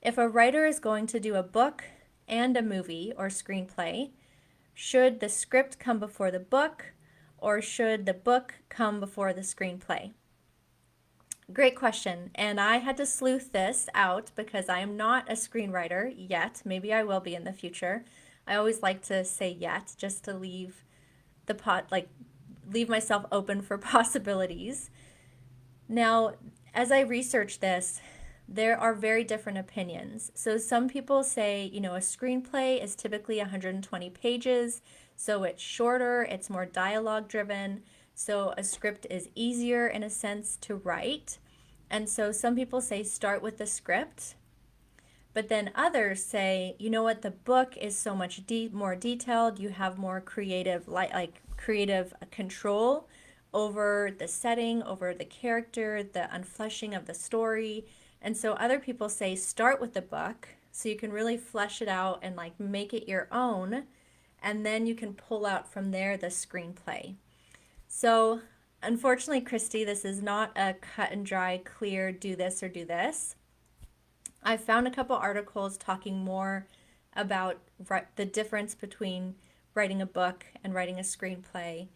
If a writer is going to do a book and a movie or screenplay, should the script come before the book, or should the book come before the screenplay? Great question. And I had to sleuth this out because I am not a screenwriter yet. Maybe I will be in the future. I always like to say yet just to leave leave myself open for possibilities. Now, as I research this, there are very different opinions. So some people say, a screenplay is typically 120 pages, so it's shorter, it's more dialogue driven, so a script is easier in a sense to write. And so some people say start with the script, but then others say, you know what, the book is so much more detailed, you have more creative creative control over the setting, over the character, the unfleshing of the story. And so other people say start with the book so you can really flesh it out and make it your own, and then you can pull out from there the screenplay. So unfortunately, Christy, this is not a cut and dry, clear, do this or do this. I found a couple articles talking more about the difference between writing a book and writing a screenplay.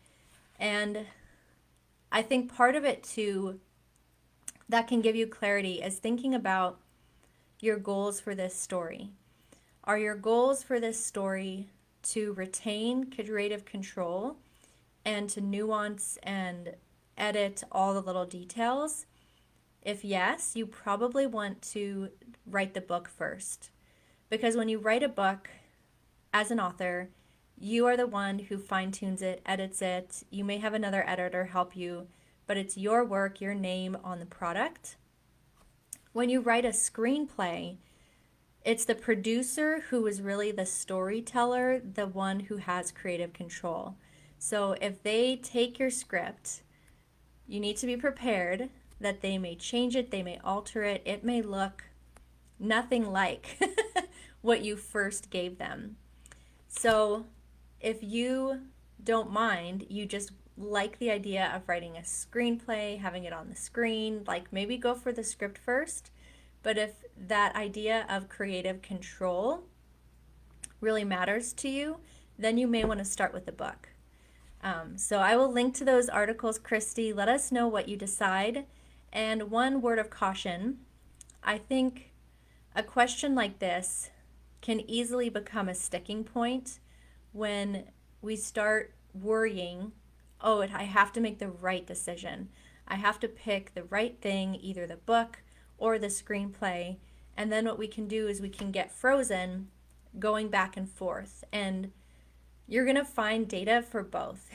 And I think part of it too that can give you clarity is thinking about your goals for this story. Are your goals for this story to retain creative control and to nuance and edit all the little details? If yes, you probably want to write the book first. Because when you write a book as an author, you are the one who fine-tunes it, edits it. You may have another editor help you, but it's your work, your name on the product. When you write a screenplay, it's the producer who is really the storyteller, the one who has creative control. So if they take your script, you need to be prepared that they may change it, they may alter it, it may look nothing like what you first gave them. So if you don't mind, you just like the idea of writing a screenplay, having it on the screen, maybe go for the script first. But if that idea of creative control really matters to you, then you may want to start with the book. So I will link to those articles, Christy. Let us know what you decide. And one word of caution, I think a question like this can easily become a sticking point when we start worrying, oh, I have to make the right decision. I have to pick the right thing, either the book or the screenplay. And then what we can do is we can get frozen going back and forth. And you're going to find data for both,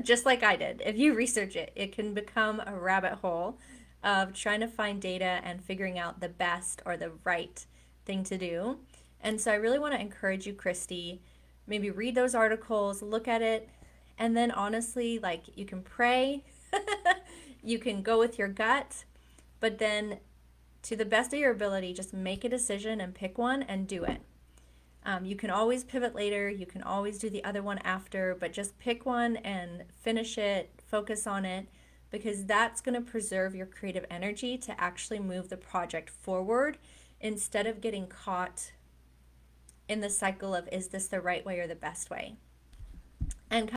just like I did. If you research it, it can become a rabbit hole of trying to find data and figuring out the best or the right thing to do. And so I really want to encourage you, Christy, maybe read those articles, look at it, and then honestly, you can pray, you can go with your gut, but then to the best of your ability, just make a decision and pick one and do it. You can always pivot later, you can always do the other one after, but just pick one and finish it, focus on it, because that's going to preserve your creative energy to actually move the project forward instead of getting caught in the cycle of, is this the right way or the best way? And